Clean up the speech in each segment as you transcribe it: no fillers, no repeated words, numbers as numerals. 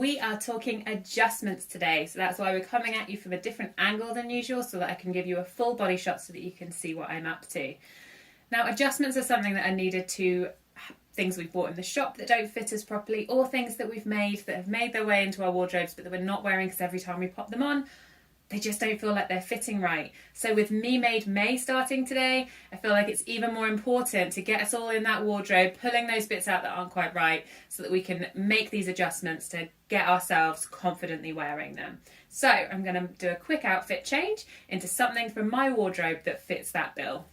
We are talking adjustments today, so that's why we're coming at you from a different angle than usual so that I can give you a full body shot so that you can see what I'm up to. Now, adjustments are something that are needed to things we've bought in the shop that don't fit us properly, or things that we've made that have made their way into our wardrobes but that we're not wearing because every time we pop them on, they just don't feel like they're fitting right. So with Me Made May starting today, I feel like it's even more important to get us all in that wardrobe, pulling those bits out that aren't quite right so that we can make these adjustments to get ourselves confidently wearing them. So I'm going to do a quick outfit change into something from my wardrobe that fits that bill.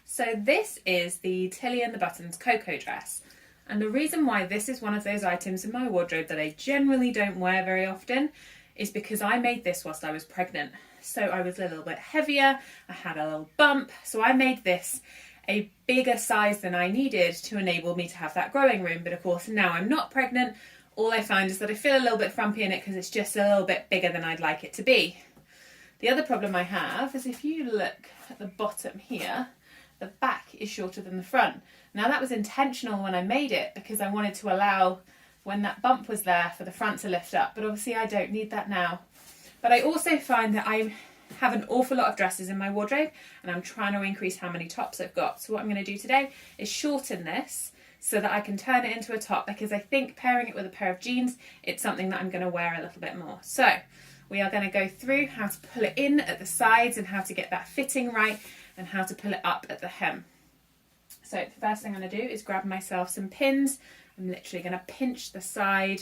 So this is the Tilly and the Buttons Cocoa dress. And the reason why this is one of those items in my wardrobe that I generally don't wear very often is because I made this whilst I was pregnant. So I was a little bit heavier, I had a little bump, so I made this a bigger size than I needed to enable me to have that growing room. But of course now I'm not pregnant, all I find is that I feel a little bit frumpy in it because it's just a little bit bigger than I'd like it to be. The other problem I have is if you look at the bottom here, the back is shorter than the front. Now that was intentional when I made it because I wanted to allow, when that bump was there, for the front to lift up, but obviously I don't need that now. But I also find that I have an awful lot of dresses in my wardrobe and I'm trying to increase how many tops I've got. So what I'm going to do today is shorten this so that I can turn it into a top, because I think pairing it with a pair of jeans, it's something that I'm going to wear a little bit more. So we are going to go through how to pull it in at the sides and how to get that fitting right and how to pull it up at the hem. So the first thing I'm going to do is grab myself some pins. I'm literally going to pinch the side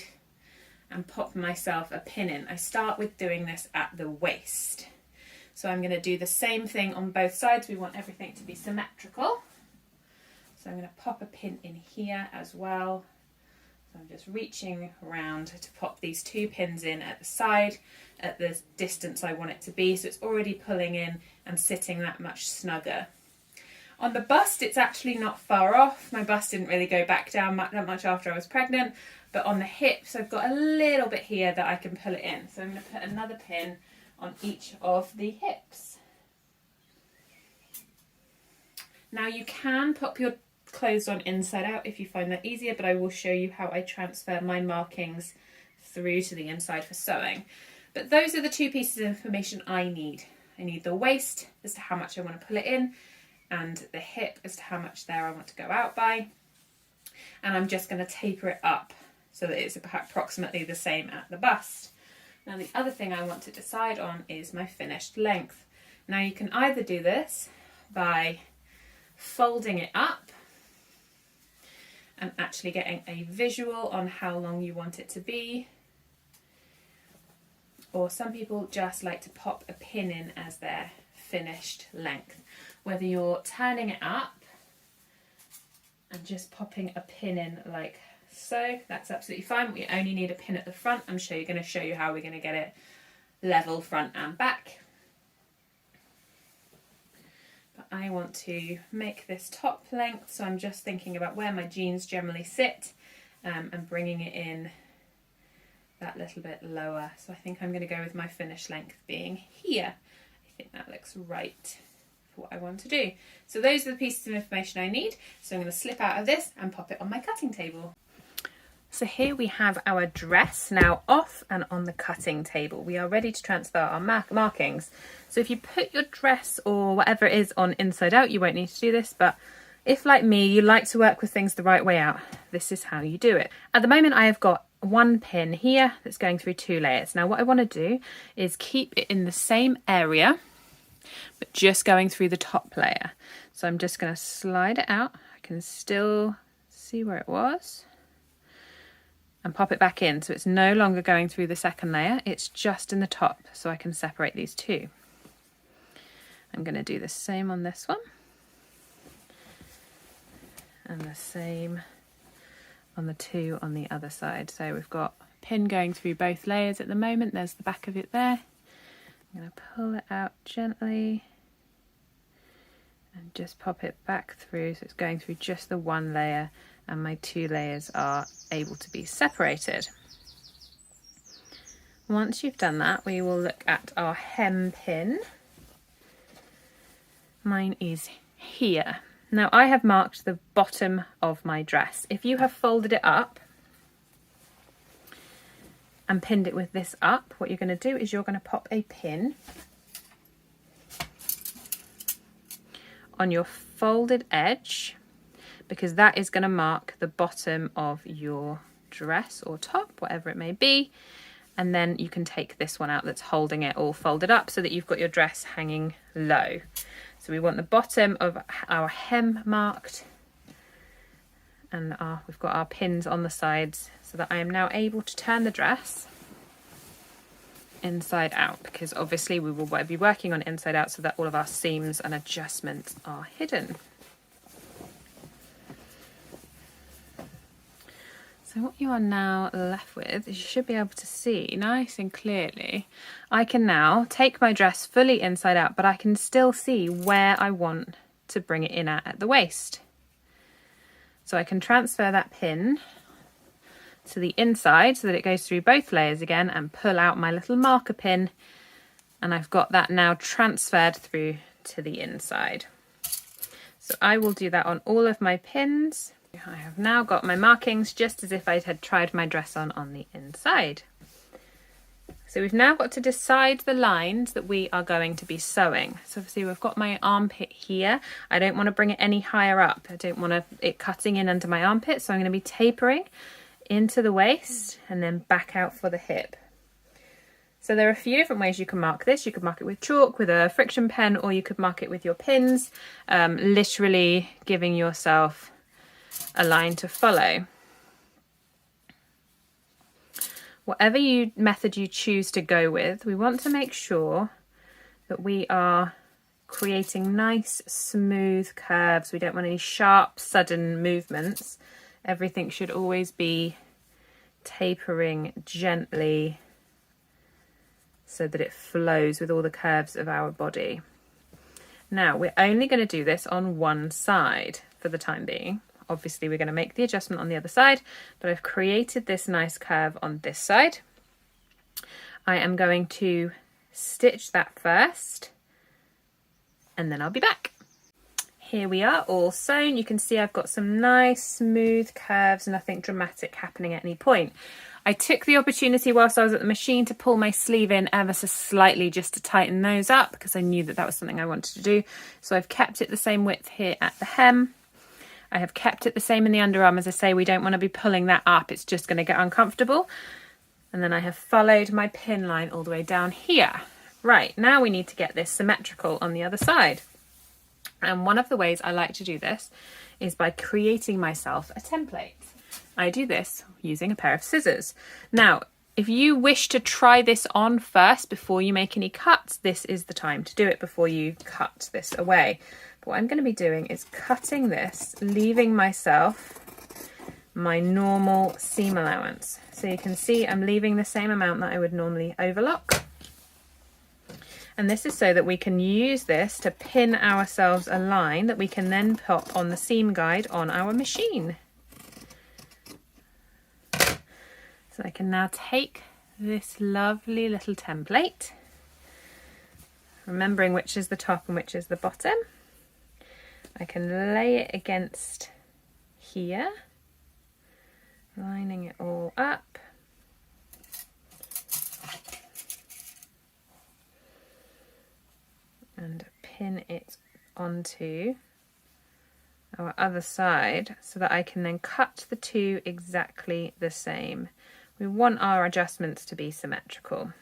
and pop myself a pin in. I start with doing this at the waist. So I'm going to do the same thing on both sides. We want everything to be symmetrical. So I'm going to pop a pin in here as well. So I'm just reaching around to pop these two pins in at the side at the distance I want it to be. So it's already pulling in and sitting that much snugger. On the bust, it's actually not far off. My bust didn't really go back down that much after I was pregnant, but on the hips, I've got a little bit here that I can pull it in. So I'm going to put another pin on each of the hips. Now you can pop your clothes on inside out if you find that easier, but I will show you how I transfer my markings through to the inside for sewing. But those are the two pieces of information I need. I need the waist as to how much I want to pull it in, and the hip as to how much there I want to go out by. And I'm just going to taper it up so that it's approximately the same at the bust. Now the other thing I want to decide on is my finished length. Now you can either do this by folding it up and actually getting a visual on how long you want it to be, or some people just like to pop a pin in as their finished length. Whether you're turning it up and just popping a pin in like so, that's absolutely fine. We only need a pin at the front. I'm going to show you how we're going to get it level front and back. But I want to make this top length, so I'm just thinking about where my jeans generally sit and bringing it in that little bit lower. So I think I'm going to go with my finished length being here. I think that looks right for what I want to do. So those are the pieces of information I need. So I'm going to slip out of this and pop it on my cutting table. So here we have our dress now off and on the cutting table. We are ready to transfer our markings. So if you put your dress or whatever it is on inside out, you won't need to do this, but if, like me, you like to work with things the right way out, this is how you do it. At the moment, I have got one pin here that's going through two layers. Now what I want to do is keep it in the same area, but just going through the top layer. So I'm just going to slide it out. I can still see where it was, and pop it back in. So it's no longer going through the second layer, it's just in the top, so I can separate these two. I'm going to do the same on this one, and the same on the two on the other side. So we've got a pin going through both layers at the moment. There's the back of it there. I'm going to pull it out gently and just pop it back through, so it's going through just the one layer and my two layers are able to be separated. Once you've done that, we will look at our hem pin. Mine is here. Now I have marked the bottom of my dress. If you have folded it up, and pinned it with this up, what you're going to do is you're going to pop a pin on your folded edge, because that is going to mark the bottom of your dress or top, whatever it may be. And then you can take this one out that's holding it all folded up so that you've got your dress hanging low. So we want the bottom of our hem marked, and we've got our pins on the sides so that I am now able to turn the dress inside out, because obviously we will be working on inside out so that all of our seams and adjustments are hidden. So what you are now left with is you should be able to see nice and clearly. I can now take my dress fully inside out, but I can still see where I want to bring it in at the waist. So I can transfer that pin to the inside so that it goes through both layers again, and pull out my little marker pin, and I've got that now transferred through to the inside. So I will do that on all of my pins. I have now got my markings just as if I had tried my dress on the inside. So we've now got to decide the lines that we are going to be sewing. So obviously we've got my armpit here. I don't want to bring it any higher up. I don't want it cutting in under my armpit, so I'm going to be tapering into the waist and then back out for the hip. So there are a few different ways you can mark this. You could mark it with chalk, with a friction pen, or you could mark it with your pins, literally giving yourself a line to follow. Whatever method you choose to go with, we want to make sure that we are creating nice smooth curves. We don't want any sharp sudden movements. Everything should always be tapering gently so that it flows with all the curves of our body. Now we're only going to do this on one side for the time being. Obviously we're going to make the adjustment on the other side, but I've created this nice curve on this side. I am going to stitch that first, and then I'll be back. Here we are, all sewn. You can see I've got some nice smooth curves, nothing dramatic happening at any point. I took the opportunity whilst I was at the machine to pull my sleeve in ever so slightly just to tighten those up, because I knew that that was something I wanted to do. So I've kept it the same width here at the hem. I have kept it the same in the underarm. As I say, we don't want to be pulling that up. It's just going to get uncomfortable. And then I have followed my pin line all the way down here. Right, now we need to get this symmetrical on the other side. And one of the ways I like to do this is by creating myself a template. I do this using a pair of scissors. Now, if you wish to try this on first before you make any cuts, this is the time to do it before you cut this away. But what I'm going to be doing is cutting this, leaving myself my normal seam allowance. So you can see I'm leaving the same amount that I would normally overlock. And this is so that we can use this to pin ourselves a line that we can then pop on the seam guide on our machine. So I can now take this lovely little template, remembering which is the top and which is the bottom. I can lay it against here, lining it all up. And pin it onto our other side so that I can then cut the two exactly the same. We want our adjustments to be symmetrical.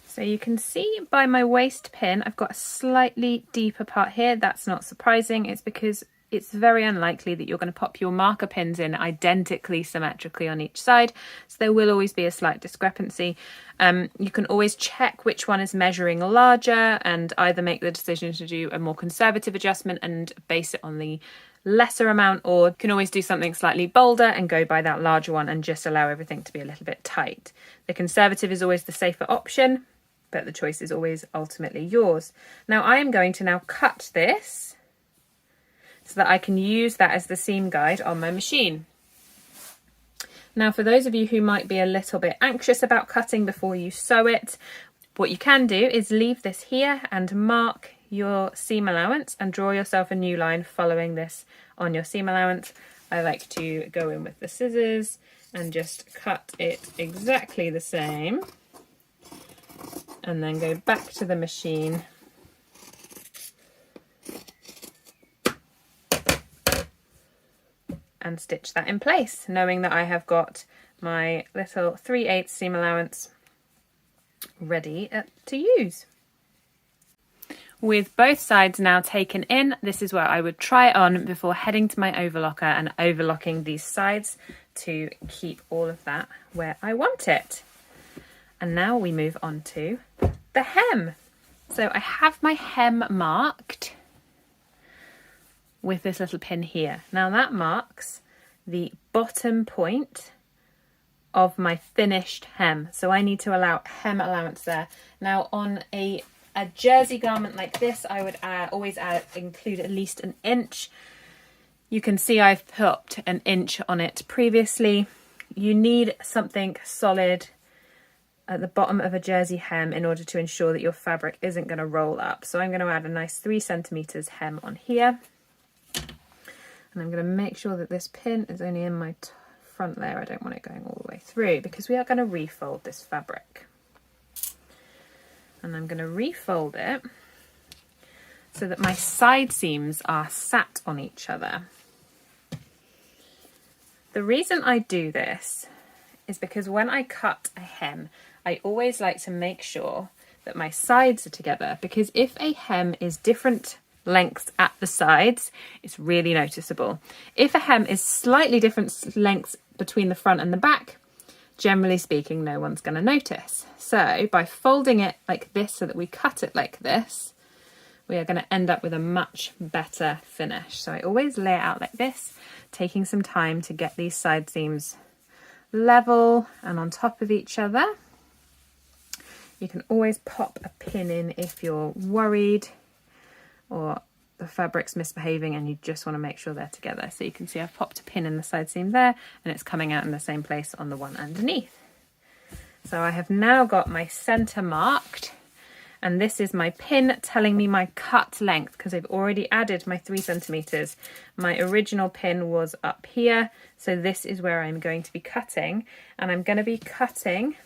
So you can see by my waist pin, I've got a slightly deeper part here. That's not surprising. It's because it's very unlikely that you're going to pop your marker pins in identically symmetrically on each side. So there will always be a slight discrepancy. You can always check which one is measuring larger and either make the decision to do a more conservative adjustment and base it on the lesser amount, or you can always do something slightly bolder and go by that larger one and just allow everything to be a little bit tight. The conservative is always the safer option, but the choice is always ultimately yours. Now I am going to now cut this so that I can use that as the seam guide on my machine. Now for those of you who might be a little bit anxious about cutting before you sew it, what you can do is leave this here and mark your seam allowance and draw yourself a new line following this on your seam allowance. I like to go in with the scissors and just cut it exactly the same, and then go back to the machine and stitch that in place, knowing that I have got my little 3/8 seam allowance ready to use. With both sides now taken in, this is where I would try it on before heading to my overlocker and overlocking these sides to keep all of that where I want it. And now we move on to the hem. So I have my hem marked with this little pin here. Now that marks the bottom point of my finished hem. So I need to allow hem allowance there. Now on a jersey garment like this, I would always include at least an inch. You can see I've put an inch on it previously. You need something solid at the bottom of a jersey hem in order to ensure that your fabric isn't going to roll up. So I'm going to add a nice 3 centimeters hem on here. And I'm going to make sure that this pin is only in my front layer. I don't want it going all the way through because we are going to refold this fabric. And I'm going to refold it so that my side seams are sat on each other. The reason I do this is because when I cut a hem, I always like to make sure that my sides are together, because if a hem is different lengths at the sides, it's really noticeable. If a hem is slightly different lengths between the front and the back, generally speaking, no one's going to notice. So by folding it like this so that we cut it like this, we are going to end up with a much better finish. So I always lay it out like this, taking some time to get these side seams level and on top of each other. You can always pop a pin in if you're worried or the fabric's misbehaving and you just want to make sure they're together. So you can see I've popped a pin in the side seam there and it's coming out in the same place on the one underneath. So I have now got my center marked, and this is my pin telling me my cut length because I've already added my 3 centimeters. My original pin was up here, so this is where I'm going to be cutting, and I'm going to be cutting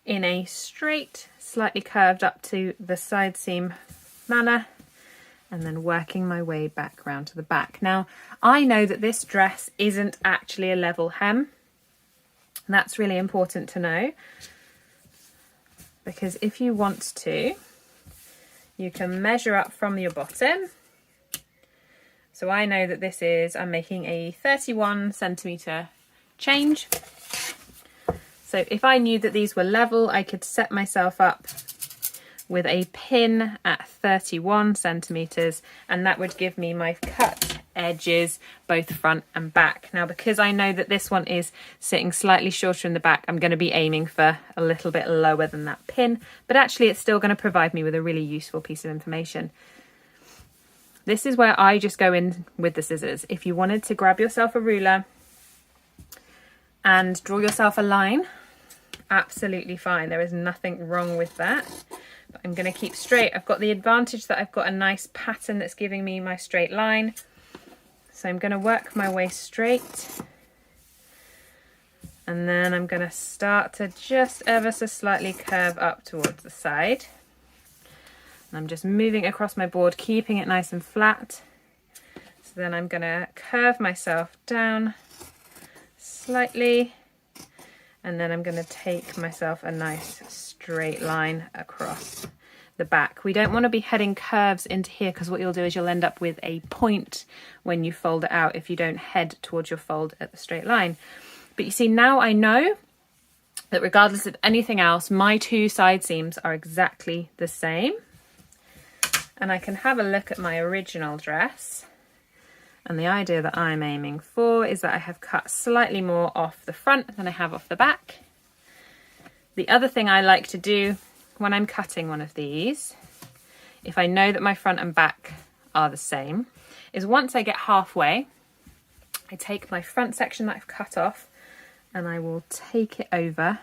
in a straight, slightly curved up to the side seam manner, and then working my way back round to the back. Now, I know that this dress isn't actually a level hem. That's really important to know, because if you want to, you can measure up from your bottom. So I know that this is, I'm making a 31 centimeter change. So if I knew that these were level, I could set myself up with a pin at 31 centimeters, and that would give me my cut edges both front and back. Now, because I know that this one is sitting slightly shorter in the back, I'm going to be aiming for a little bit lower than that pin, but actually it's still going to provide me with a really useful piece of information. This is where I just go in with the scissors. If you wanted to grab yourself a ruler and draw yourself a line, absolutely fine. There is nothing wrong with that. But I'm going to keep straight. I've got the advantage that I've got a nice pattern that's giving me my straight line. So I'm going to work my way straight. And then I'm going to start to just ever so slightly curve up towards the side. And I'm just moving across my board, keeping it nice and flat. So then I'm going to curve myself down slightly, and then I'm going to take myself a nice straight line across the back. We don't want to be heading curves into here, because what you'll do is you'll end up with a point when you fold it out if you don't head towards your fold at the straight line. But you see, now I know that regardless of anything else, my two side seams are exactly the same. And I can have a look at my original dress. And the idea that I'm aiming for is that I have cut slightly more off the front than I have off the back. The other thing I like to do when I'm cutting one of these, if I know that my front and back are the same, is once I get halfway, I take my front section that I've cut off and I will take it over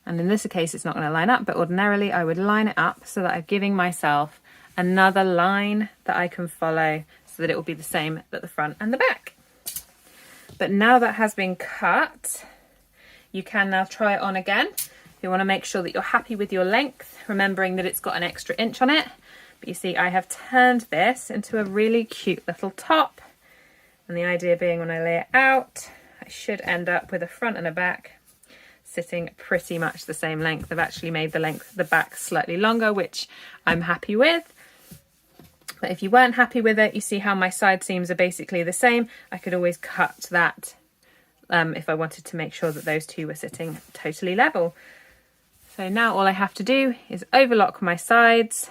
And in this case, it's not going to line up, but ordinarily I would line it up so that I'm giving myself another line that I can follow so that it will be the same at the front and the back. But now that has been cut, you can now try it on again. You want to make sure that you're happy with your length, remembering that it's got an extra inch on it. But you see, I have turned this into a really cute little top. And the idea being when I lay it out, I should end up with a front and a back sitting pretty much the same length. I've actually made the length of the back slightly longer, which I'm happy with. But if you weren't happy with it, you see how my side seams are basically the same. I could always cut that if I wanted to make sure that those two were sitting totally level. So now all I have to do is overlock my sides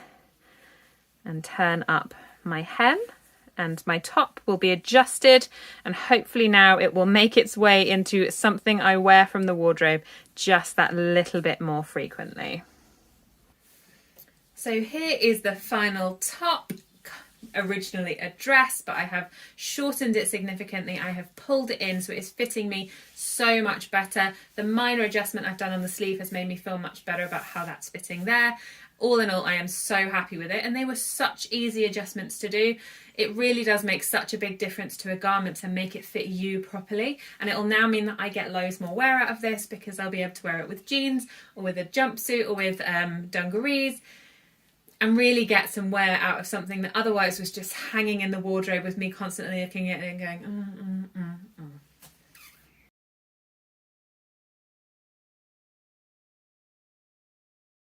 and turn up my hem, and my top will be adjusted, and hopefully now it will make its way into something I wear from the wardrobe just that little bit more frequently. So here is the final top. Originally a dress, but I have shortened it significantly. I have pulled it in so it is fitting me so much better. The minor adjustment I've done on the sleeve has made me feel much better about how that's fitting there. All in all, I am so happy with it, and they were such easy adjustments to do. It really does make such a big difference to a garment to make it fit you properly, and it will now mean that I get loads more wear out of this because I'll be able to wear it with jeans or with a jumpsuit or with dungarees, and really get some wear out of something that otherwise was just hanging in the wardrobe with me constantly looking at it and going,